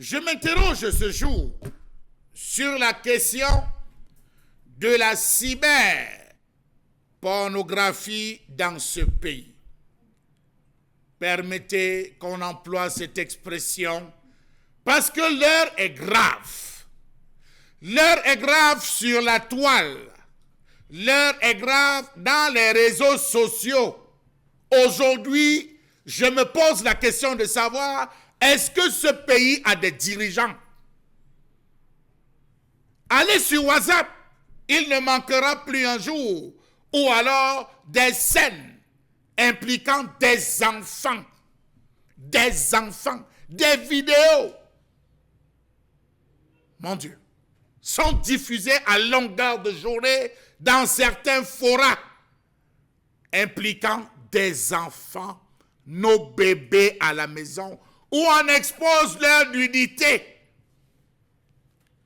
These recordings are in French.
Je m'interroge ce jour sur la question de la cyberpornographie dans ce pays. Permettez qu'on emploie cette expression parce que l'heure est grave. L'heure est grave sur la toile. L'heure est grave dans les réseaux sociaux. Aujourd'hui, je me pose la question de savoir, est-ce que ce pays a des dirigeants? Allez sur WhatsApp, il ne manquera plus un jour, ou alors des scènes impliquant des enfants, des vidéos, mon Dieu, sont diffusées à longueur de journée dans certains forats impliquant des enfants, nos bébés à la maison, où on expose leur nudité.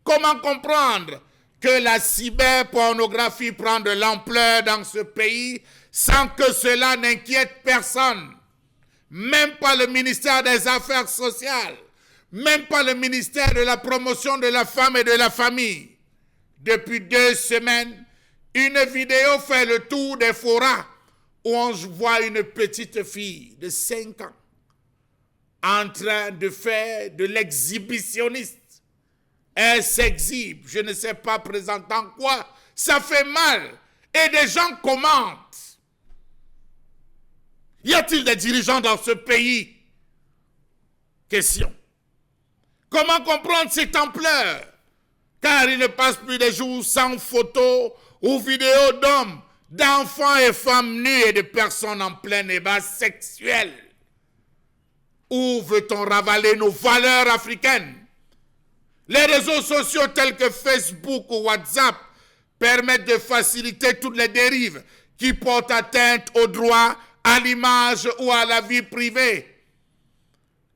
Comment comprendre que la cyberpornographie prend de l'ampleur dans ce pays sans que cela n'inquiète personne? Même pas le ministère des Affaires sociales, même pas le ministère de la promotion de la femme et de la famille. Depuis 2 semaines, une vidéo fait le tour des forats où on voit une petite fille de 5 ans en train de faire de l'exhibitionniste. Elle s'exhibe, je ne sais pas présentant quoi, ça fait mal. Et des gens commentent. Y a-t-il des dirigeants dans ce pays? Question. Comment comprendre cette ampleur? Car il ne passe plus de jours sans photos ou vidéos d'hommes, d'enfants et femmes nus et de personnes en plein ébat sexuel. Où veut-on ravaler nos valeurs africaines? Les réseaux sociaux tels que Facebook ou WhatsApp permettent de faciliter toutes les dérives qui portent atteinte au droit, à l'image ou à la vie privée.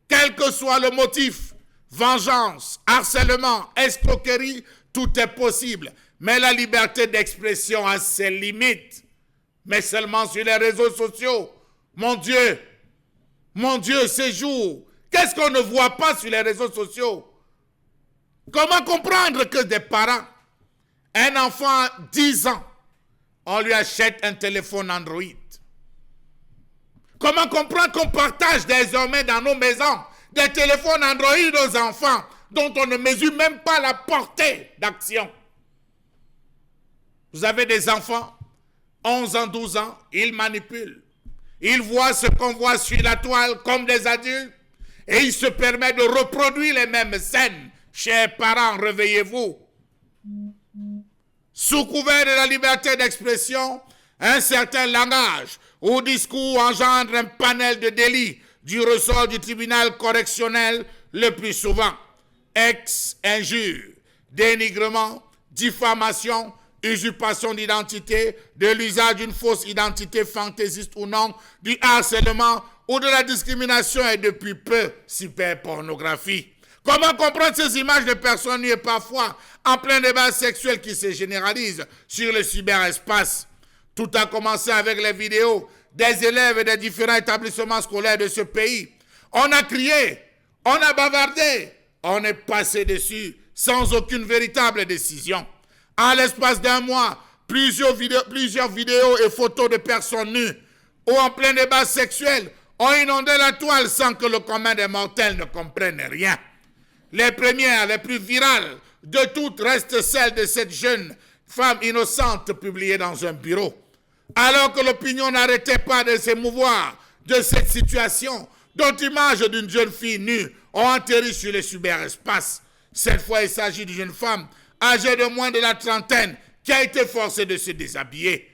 Quel que soit le motif, vengeance, harcèlement, escroquerie, tout est possible. Mais la liberté d'expression a ses limites. Mais seulement sur les réseaux sociaux. Mon Dieu, ces jours, qu'est-ce qu'on ne voit pas sur les réseaux sociaux? Comment comprendre que des parents, un enfant 10 ans, on lui achète un téléphone Android? Comment comprendre qu'on partage désormais dans nos maisons des téléphones Android aux enfants dont on ne mesure même pas la portée d'action? Vous avez des enfants, 11 ans, 12 ans, ils manipulent. Ils voient ce qu'on voit sur la toile comme des adultes et ils se permettent de reproduire les mêmes scènes. Chers parents, réveillez-vous. Sous couvert de la liberté d'expression, un certain langage ou discours engendre un panel de délits du ressort du tribunal correctionnel le plus souvent. Injure, dénigrement, diffamation, usurpation d'identité, de l'usage d'une fausse identité fantaisiste ou non, du harcèlement ou de la discrimination et depuis peu, cyberpornographie. Comment comprendre ces images de personnes nues et parfois en plein débat sexuel qui se généralisent sur le cyberespace? Tout a commencé avec les vidéos des élèves des différents établissements scolaires de ce pays. On a crié, on a bavardé, on est passé dessus sans aucune véritable décision. En l'espace d'un mois, plusieurs vidéos et photos de personnes nues ou en plein débat sexuel ont inondé la toile sans que le commun des mortels ne comprenne rien. Les premières, les plus virales de toutes restent celles de cette jeune femme innocente publiée dans un bureau. Alors que l'opinion n'arrêtait pas de s'émouvoir de cette situation, d'autres images d'une jeune fille nue ont atterri sur le cyberespace. Cette fois, il s'agit d'une jeune femme âgée de moins de la trentaine qui a été forcée de se déshabiller.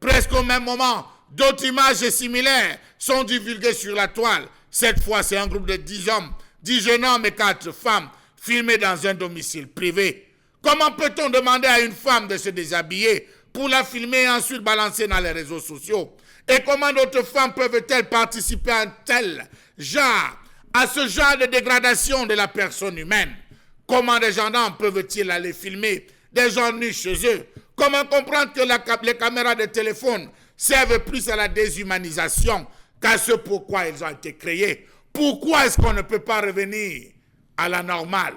Presque au même moment, d'autres images similaires sont divulguées sur la toile. Cette fois, c'est un groupe de 10 hommes, 10 jeunes hommes et 4 femmes filmés dans un domicile privé. Comment peut-on demander à une femme de se déshabiller pour la filmer et ensuite balancer dans les réseaux sociaux? Et comment d'autres femmes peuvent-elles participer à ce genre de dégradation de la personne humaine? Comment des gendarmes peuvent-ils aller filmer des gens nus chez eux? Comment comprendre que les caméras de téléphone servent plus à la déshumanisation qu'à ce pourquoi elles ont été créées? Pourquoi est-ce qu'on ne peut pas revenir à la normale.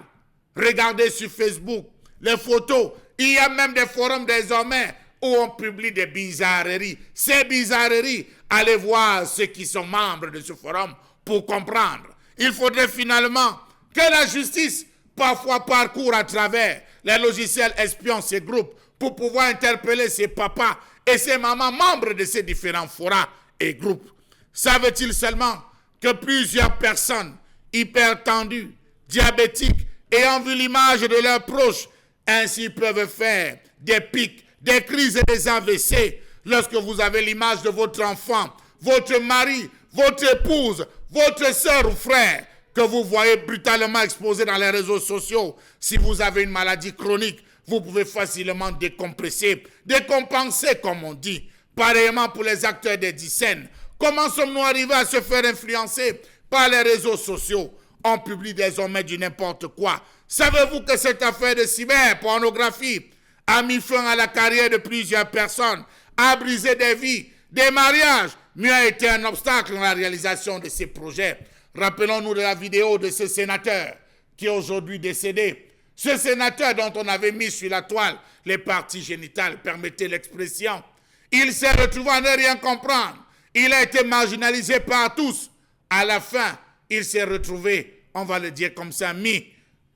Regardez sur Facebook les photos. Il y a même des forums désormais où on publie des bizarreries. Ces bizarreries, allez voir ceux qui sont membres de ce forum pour comprendre. Il faudrait finalement que la justice parfois parcourt à travers les logiciels espions, ces groupes, pour pouvoir interpeller ces papas et ces mamans membres de ces différents forats et groupes. Savait-il seulement que plusieurs personnes hypertendues, diabétiques, ayant vu l'image de leurs proches, ainsi peuvent faire des pics, des crises et des AVC lorsque vous avez l'image de votre enfant, votre mari, votre épouse, votre soeur ou frère que vous voyez brutalement exposé dans les réseaux sociaux. Si vous avez une maladie chronique, vous pouvez facilement décompresser, décompenser comme on dit. Pareillement pour les acteurs des scènes. Comment sommes-nous arrivés à se faire influencer par les réseaux sociaux? On publie désormais du n'importe quoi. Savez-vous que cette affaire de cyberpornographie a mis fin à la carrière de plusieurs personnes, a brisé des vies, des mariages, mais a été un obstacle dans la réalisation de ces projets? Rappelons-nous de la vidéo de ce sénateur qui est aujourd'hui décédé. Ce sénateur dont on avait mis sur la toile les parties génitales, permettez l'expression. Il s'est retrouvé à ne rien comprendre. Il a été marginalisé par tous. À la fin, il s'est retrouvé, on va le dire comme ça, mis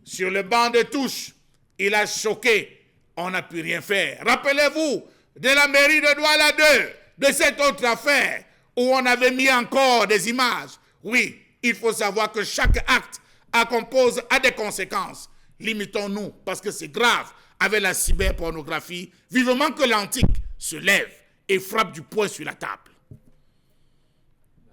sur le banc de touche. Il a choqué. On n'a pu rien faire. Rappelez-vous de la mairie de Douala 2, de cette autre affaire où on avait mis encore des images. Oui, il faut savoir que chaque acte a des conséquences. Limitons-nous, parce que c'est grave, avec la cyberpornographie. Vivement que l'antique se lève et frappe du poing sur la table.